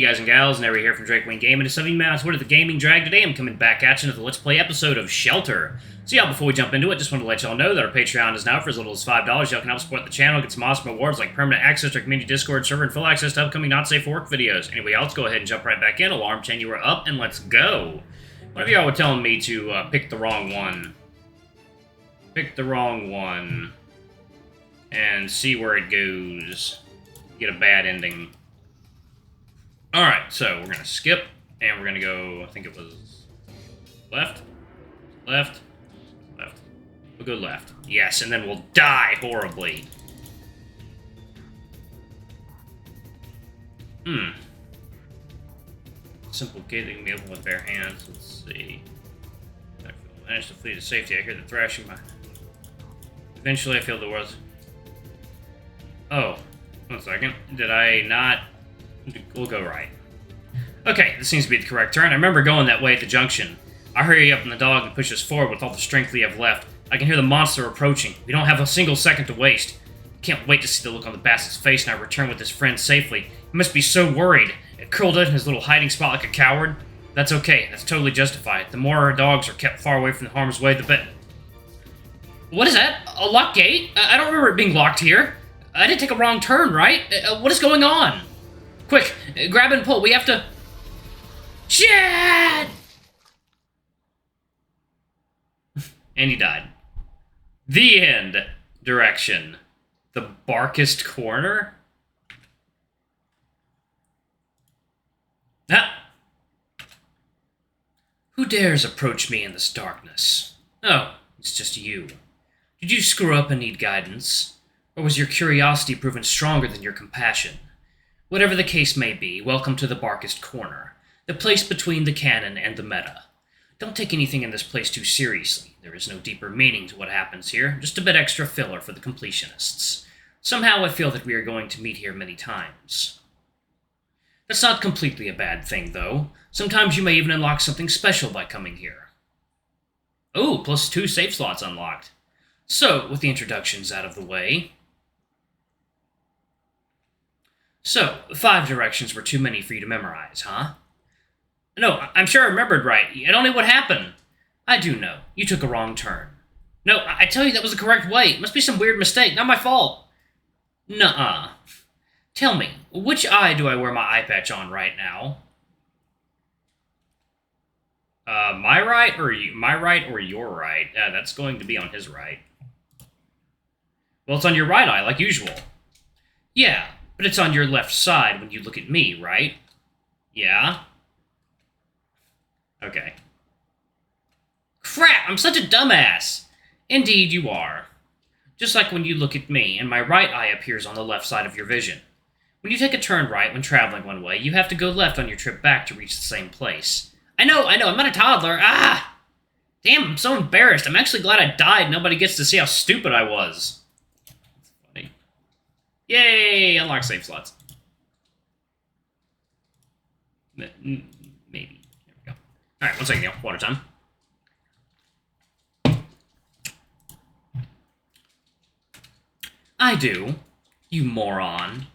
guys and gals, and here from Gnawing Gaming. It's 70 minutes worth of the gaming drag. Today I'm coming back at you with a Let's Play episode of Shelter. So yeah, before we jump into it, just want to let y'all know that our Patreon is now for as little as $5. Y'all can help support the channel, get some awesome rewards like permanent access to our community Discord server and full access to upcoming Not Safe for Work videos. Anyway, let's go ahead and jump right back in. Alarm chain, you are up, and let's go. One of y'all were telling me to pick the wrong one. Pick the wrong one. And see where it goes. Get a bad ending. Alright, so we're going to skip, and we're going to go, I think it was left, left, left. We'll go left. Yes, and then we'll die horribly. Simple getting me open with bare hands. Let's see. I managed to flee to safety. I hear the thrashing. Eventually, I feel the world. Oh, 1 second. Did I not? We'll go right. Okay, this seems to be the correct turn. I remember going that way at the junction. I hurry up on the dog and push us forward with all the strength we have left. I can hear the monster approaching. We don't have a single second to waste. Can't wait to see the look on the bastard's face and I return with his friend safely. He must be so worried. Curled up in his little hiding spot like a coward. That's okay. That's totally justified. The more our dogs are kept far away from harm's way, the better. What is that? A locked gate? I don't remember it being locked here. I didn't take a wrong turn, right? What is going on? Quick, grab and pull. We have to... Shit! And he died. The end. Direction. The Barkest Corner? Ah! Who dares approach me in this darkness? Oh, it's just you. Did you screw up and need guidance? Or was your curiosity proven stronger than your compassion? Whatever the case may be, welcome to the Barkest Corner, the place between the canon and the meta. Don't take anything in this place too seriously. There is no deeper meaning to what happens here, just a bit extra filler for the completionists. Somehow I feel that we are going to meet here many times. That's not completely a bad thing, though. Sometimes you may even unlock something special by coming here. Oh, plus 2 save slots unlocked. So, with the introductions out of the way... So, 5 directions were too many for you to memorize, huh? No, I'm sure I remembered right. I don't know what happened. I do know. You took a wrong turn. No, I tell you that was the correct way. It must be some weird mistake, not my fault. Nuh-uh. Tell me, which eye do I wear my eye patch on right now? My right or your right? That's going to be on his right. Well, it's on your right eye, like usual. Yeah. But it's on your left side when you look at me, right? Yeah? Okay. Crap, I'm such a dumbass! Indeed, you are. Just like when you look at me, and my right eye appears on the left side of your vision. When you take a turn right when traveling one way, you have to go left on your trip back to reach the same place. I know, I'm not a toddler. Ah! Damn, I'm so embarrassed. I'm actually glad I died. Nobody gets to see how stupid I was. Yay! Unlock save slots. Maybe. There we go. Alright, 1 second, y'all. Water time. I do. You moron.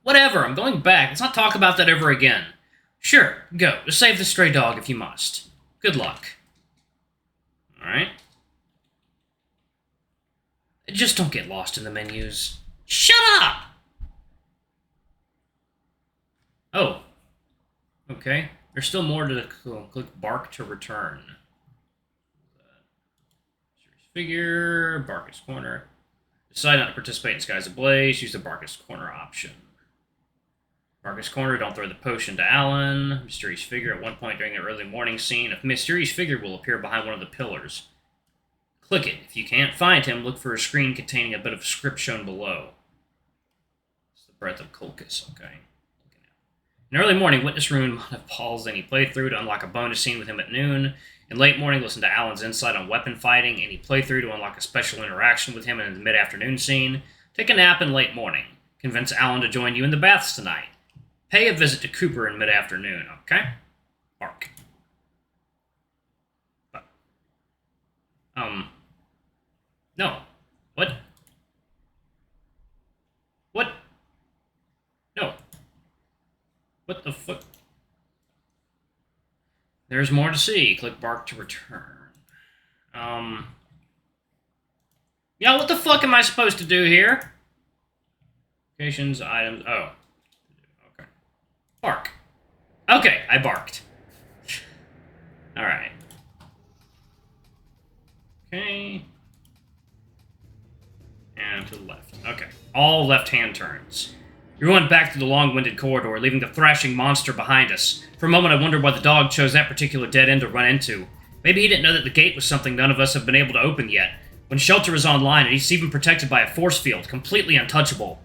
Whatever, I'm going back. Let's not talk about that ever again. Sure, go. Just save the stray dog if you must. Good luck. Alright. Just don't get lost in the menus. Shut up! Oh. Okay. There's still more to click bark to return. Series figure, Barkest Corner. Decide not to participate in Skies Ablaze. Use the Barkest Corner option. Barkest Corner, don't throw the potion to Alan. Mysterious figure. At one point during the early morning scene, a mysterious figure will appear behind one of the pillars. Click it. If you can't find him, look for a screen containing a bit of script shown below. It's the Breath of Kulkus, okay. In early morning, witness Rune of Paul's any playthrough to unlock a bonus scene with him at noon. In late morning, listen to Alan's insight on weapon fighting, any playthrough to unlock a special interaction with him in the mid-afternoon scene. Take a nap in late morning. Convince Alan to join you in the baths tonight. Pay a visit to Cooper in mid-afternoon, okay? Bark. No. What? What? No. What the fuck? There's more to see. Click bark to return. Yeah, what the fuck am I supposed to do here? Locations, items, oh. Okay. Bark. Okay, I barked. Alright. Okay. And to the left. Okay. All left-hand turns. We went back through the long-winded corridor, leaving the thrashing monster behind us. For a moment, I wondered why the dog chose that particular dead end to run into. Maybe he didn't know that the gate was something none of us have been able to open yet. When shelter is online, and he's even protected by a force field, completely untouchable.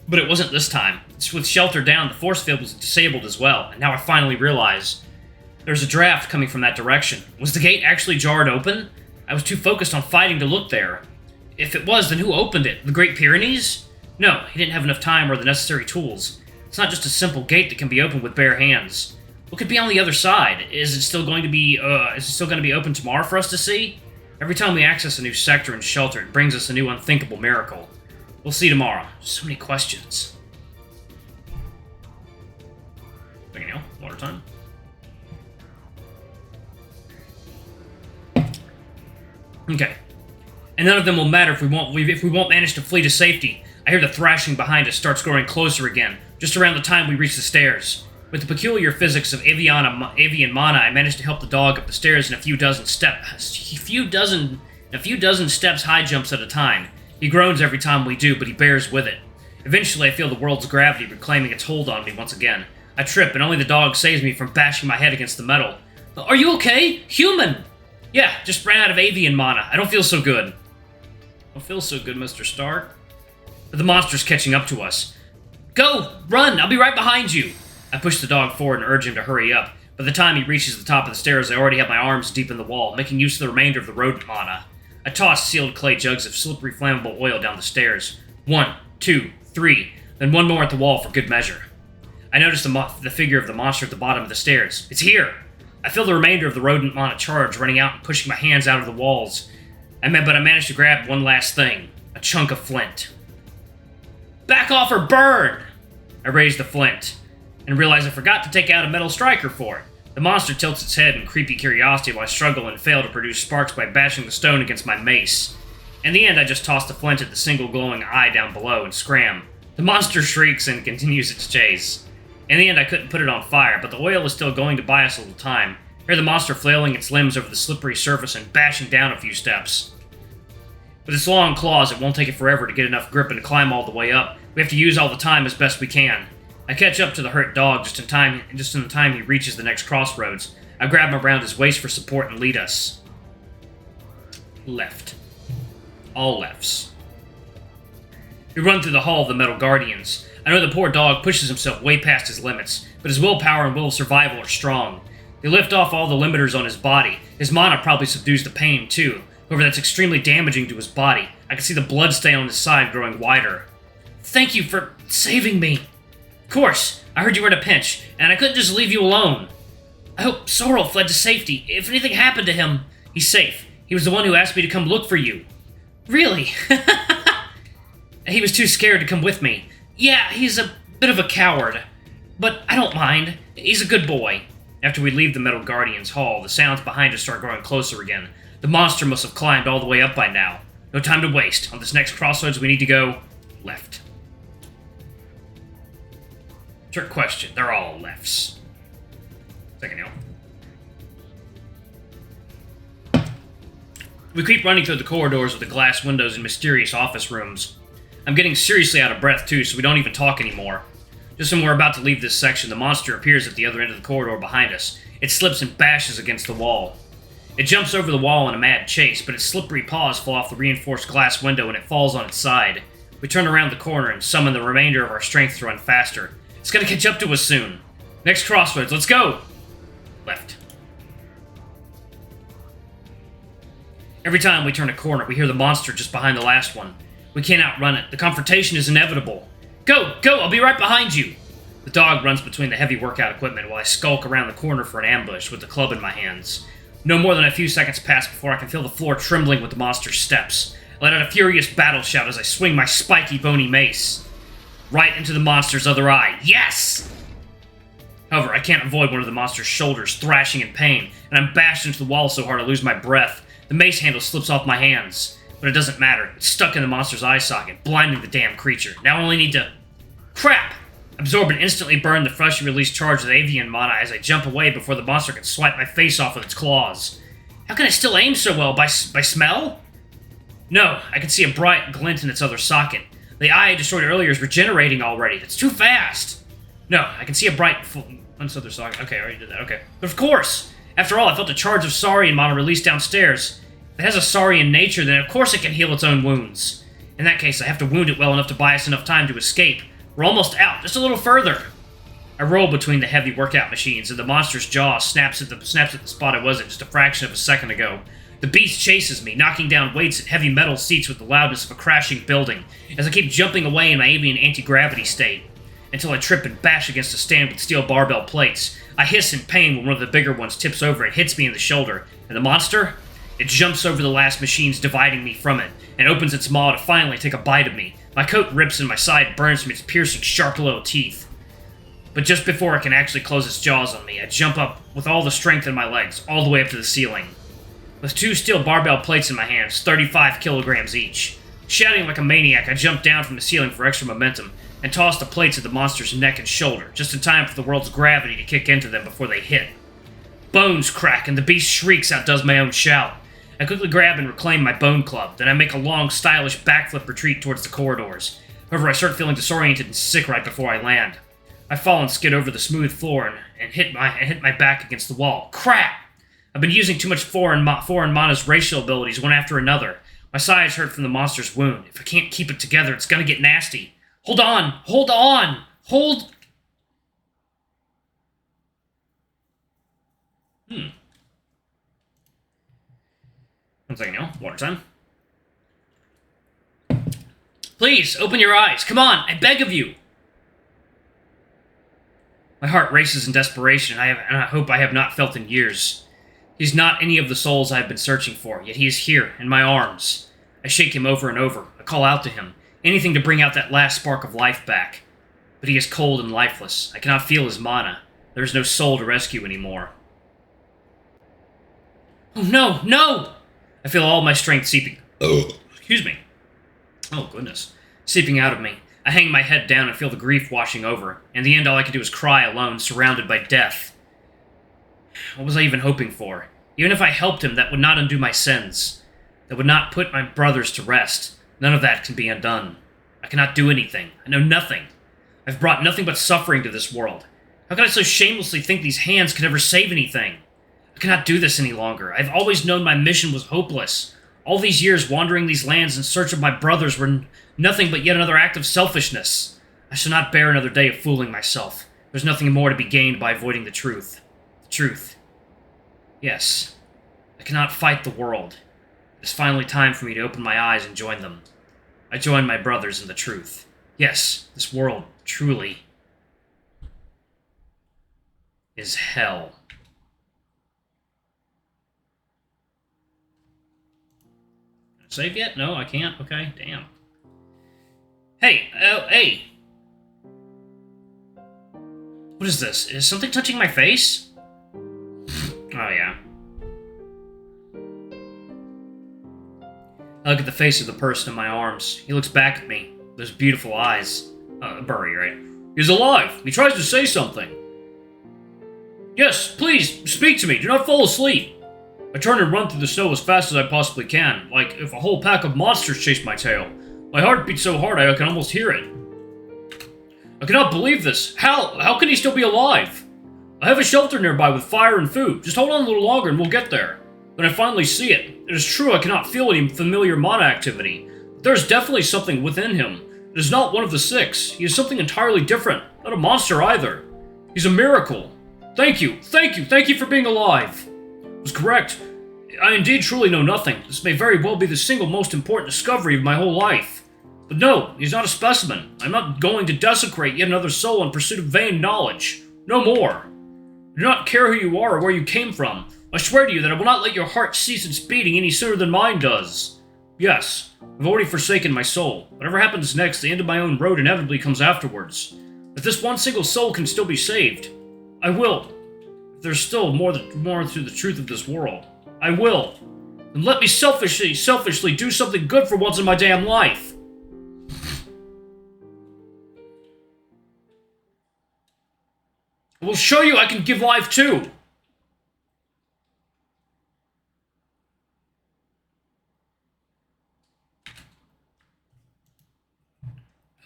But it wasn't this time. With shelter down, the force field was disabled as well, and now I finally realize there's a draft coming from that direction. Was the gate actually jarred open? I was too focused on fighting to look there. If it was, then who opened it? The Great Pyrenees? No, he didn't have enough time or the necessary tools. It's not just a simple gate that can be opened with bare hands. What could be on the other side? Is it still going to be open tomorrow for us to see? Every time we access a new sector and shelter, it brings us a new unthinkable miracle. We'll see tomorrow. So many questions. Anyhow, water time. Okay. And none of them will matter if we won't manage to flee to safety. I hear the thrashing behind us starts growing closer again, just around the time we reach the stairs. With the peculiar physics of avian mana, I managed to help the dog up the stairs in a few dozen steps high jumps at a time. He groans every time we do, but he bears with it. Eventually, I feel the world's gravity reclaiming its hold on me once again. I trip, and only the dog saves me from bashing my head against the metal. Are you okay? Human! Yeah, just ran out of avian mana. I don't feel so good. Don't feel so good, Mr. Stark. But the monster's catching up to us. Go! Run! I'll be right behind you! I push the dog forward and urge him to hurry up. By the time he reaches the top of the stairs, I already have my arms deep in the wall, making use of the remainder of the rodent mana. I toss sealed clay jugs of slippery flammable oil down the stairs. 1, 2, 3, then one more at the wall for good measure. I notice the figure of the monster at the bottom of the stairs. It's here! I feel the remainder of the rodent mana charge running out and pushing my hands out of the walls. But I managed to grab one last thing. A chunk of flint. Back off or burn! I raise the flint, and realize I forgot to take out a metal striker for it. The monster tilts its head in creepy curiosity while I struggle and fail to produce sparks by bashing the stone against my mace. In the end, I just toss the flint at the single glowing eye down below and scram. The monster shrieks and continues its chase. In the end, I couldn't put it on fire, but the oil was still going to buy us a little time. Hear the monster flailing its limbs over the slippery surface and bashing down a few steps. With its long claws, it won't take it forever to get enough grip and climb all the way up. We have to use all the time as best we can. I catch up to the hurt dog just in the time he reaches the next crossroads. I grab him around his waist for support and lead us. Left. All lefts. We run through the hall of the Metal Guardians. I know the poor dog pushes himself way past his limits, but his willpower and will of survival are strong. They lift off all the limiters on his body. His mana probably subdues the pain, too. However, that's extremely damaging to his body. I can see the blood stain on his side growing wider. Thank you for saving me. Of course, I heard you were in a pinch, and I couldn't just leave you alone. I hope Sorrel fled to safety. If anything happened to him, he's safe. He was the one who asked me to come look for you. Really? He was too scared to come with me. Yeah, he's a bit of a coward, but I don't mind. He's a good boy. After we leave the Metal Guardians Hall, the sounds behind us start growing closer again. The monster must have climbed all the way up by now. No time to waste. On this next crossroads, we need to go left. Trick question. They're all lefts. Second hill. We keep running through the corridors with the glass windows and mysterious office rooms. I'm getting seriously out of breath, too, so we don't even talk anymore. Just when we're about to leave this section, the monster appears at the other end of the corridor behind us. It slips and bashes against the wall. It jumps over the wall in a mad chase, but its slippery paws fall off the reinforced glass window and it falls on its side. We turn around the corner and summon the remainder of our strength to run faster. It's gonna catch up to us soon. Next crossroads, let's go! Left. Every time we turn a corner, we hear the monster just behind the last one. We can't outrun it. The confrontation is inevitable. Go! Go! I'll be right behind you! The dog runs between the heavy workout equipment while I skulk around the corner for an ambush with the club in my hands. No more than a few seconds pass before I can feel the floor trembling with the monster's steps. I let out a furious battle shout as I swing my spiky, bony mace. Right into the monster's other eye. Yes! However, I can't avoid one of the monster's shoulders, thrashing in pain, and I'm bashed into the wall so hard I lose my breath. The mace handle slips off my hands. But it doesn't matter. It's stuck in the monster's eye socket, blinding the damn creature. Now I only need to... Crap! Absorb and instantly burn the freshly released charge with avian mana as I jump away before the monster can swipe my face off with its claws. How can I still aim so well? By smell? No, I can see a bright glint in its other socket. The eye I destroyed earlier is regenerating already. It's too fast. No, I can see a bright... other socket. Okay, I already did that. Okay. But of course! After all, I felt a charge of Saurian mana released downstairs. If it has a Saurian nature, then of course it can heal its own wounds. In that case, I have to wound it well enough to buy us enough time to escape. We're almost out, just a little further. I roll between the heavy workout machines, and the monster's jaw snaps at the spot I was at just a fraction of a second ago. The beast chases me, knocking down weights at heavy metal seats with the loudness of a crashing building, as I keep jumping away in my avian anti-gravity state, until I trip and bash against a stand with steel barbell plates. I hiss in pain when one of the bigger ones tips over and hits me in the shoulder, and the monster... It jumps over the last machines, dividing me from it, and opens its maw to finally take a bite of me. My coat rips and my side burns from its piercing, sharp little teeth. But just before it can actually close its jaws on me, I jump up with all the strength in my legs, all the way up to the ceiling. With 2 steel barbell plates in my hands, 35 kilograms each. Shouting like a maniac, I jump down from the ceiling for extra momentum, and toss the plates at the monster's neck and shoulder, just in time for the world's gravity to kick into them before they hit. Bones crack, and the beast shrieks outdoes my own shout. I quickly grab and reclaim my bone club, then I make a long, stylish backflip retreat towards the corridors. However, I start feeling disoriented and sick right before I land. I fall and skid over the smooth floor and hit my back against the wall. Crap! I've been using too much foreign mana's racial abilities one after another. My sides hurt from the monster's wound. If I can't keep it together, it's gonna get nasty. Hold on! Hold on! Hold... One second, y'all. Water time. Please, open your eyes. Come on, I beg of you. My heart races in desperation, and I hope I have not felt in years. He's not any of the souls I have been searching for, yet he is here, in my arms. I shake him over and over. I call out to him. Anything to bring out that last spark of life back. But he is cold and lifeless. I cannot feel his mana. There is no soul to rescue anymore. Oh, no! No! I feel all my strength seeping... Excuse me. Oh, goodness. Seeping out of me. I hang my head down and feel the grief washing over. In the end, all I can do is cry alone, surrounded by death. What was I even hoping for? Even if I helped him, that would not undo my sins. That would not put my brothers to rest. None of that can be undone. I cannot do anything. I know nothing. I've brought nothing but suffering to this world. How can I so shamelessly think these hands could ever save anything? I cannot do this any longer. I've always known my mission was hopeless. All these years wandering these lands in search of my brothers were nothing but yet another act of selfishness. I shall not bear another day of fooling myself. There's nothing more to be gained by avoiding the truth. The truth. Yes. I cannot fight the world. It is finally time for me to open my eyes and join them. I join my brothers in the truth. Yes, this world truly is hell. Save yet? No, I can't. Okay, damn. Hey, hey. What is this? Is something touching my face? Oh, yeah. I look at the face of the person in my arms. He looks back at me. Those beautiful eyes. Burry, right? He's alive. He tries to say something. Yes, please, speak to me. Do not fall asleep. I turn and run through the snow as fast as I possibly can, like if a whole pack of monsters chased my tail. My heart beats so hard I can almost hear it. I cannot believe this. How can he still be alive? I have a shelter nearby with fire and food. Just hold on a little longer and we'll get there. Then I finally see it. It is true I cannot feel any familiar mana activity. But there is definitely something within him. It is not one of the 6. He is something entirely different. Not a monster either. He's a miracle. Thank you for being alive. It was correct. I indeed truly know nothing. This may very well be the single most important discovery of my whole life. But no, he's not a specimen. I'm not going to desecrate yet another soul in pursuit of vain knowledge. No more. I do not care who you are or where you came from. I swear to you that I will not let your heart cease its beating any sooner than mine does. Yes, I've already forsaken my soul. Whatever happens next, the end of my own road inevitably comes afterwards. If this one single soul can still be saved, I will. If there's still more to the truth of this world, I will. And let me selfishly do something good for once in my damn life. I will show you I can give life too.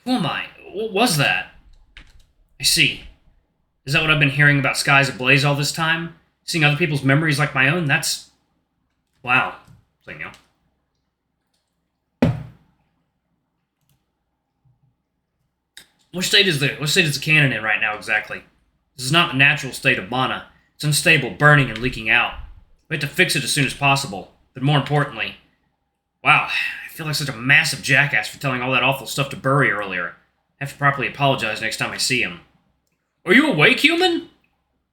Who am I? What was that? I see. Is that what I've been hearing about skies ablaze all this time? Seeing other people's memories like my own? That's... wow. So, you know. What state is the cannon in right now exactly? This is not the natural state of mana. It's unstable, burning, and leaking out. We have to fix it as soon as possible. But more importantly... wow, I feel like such a massive jackass for telling all that awful stuff to Burry earlier. I have to properly apologize next time I see him. Are you awake, human?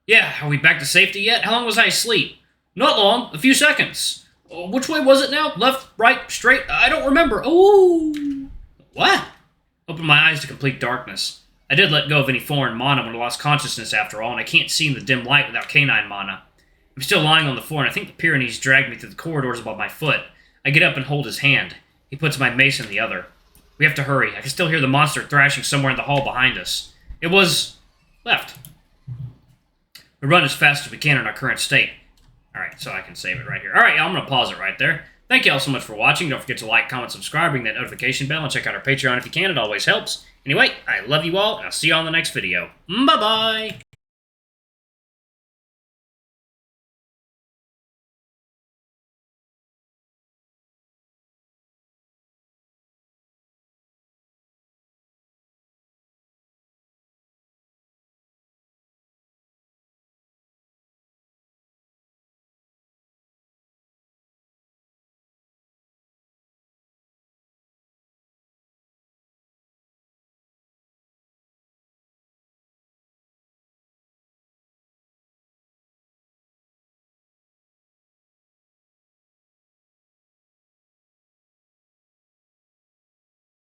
Yeah, are we back to safety yet? How long was I asleep? Not long, a few seconds. Which way was it now? Left, right, straight? I don't remember. Ooh. What? Opened my eyes to complete darkness. I did let go of any foreign mana when I lost consciousness after all, and I can't see in the dim light without canine mana. I'm still lying on the floor, and I think the Pyrenees dragged me through the corridors above my foot. I get up and hold his hand. He puts my mace in the other. We have to hurry. I can still hear the monster thrashing somewhere in the hall behind us. It was... left. We run as fast as we can in our current state. Alright, so I can save it right here. Alright, I'm going to pause it right there. Thank you all so much for watching. Don't forget to like, comment, subscribe, ring that notification bell, and check out our Patreon if you can. It always helps. Anyway, I love you all, and I'll see you all in the next video. Bye-bye!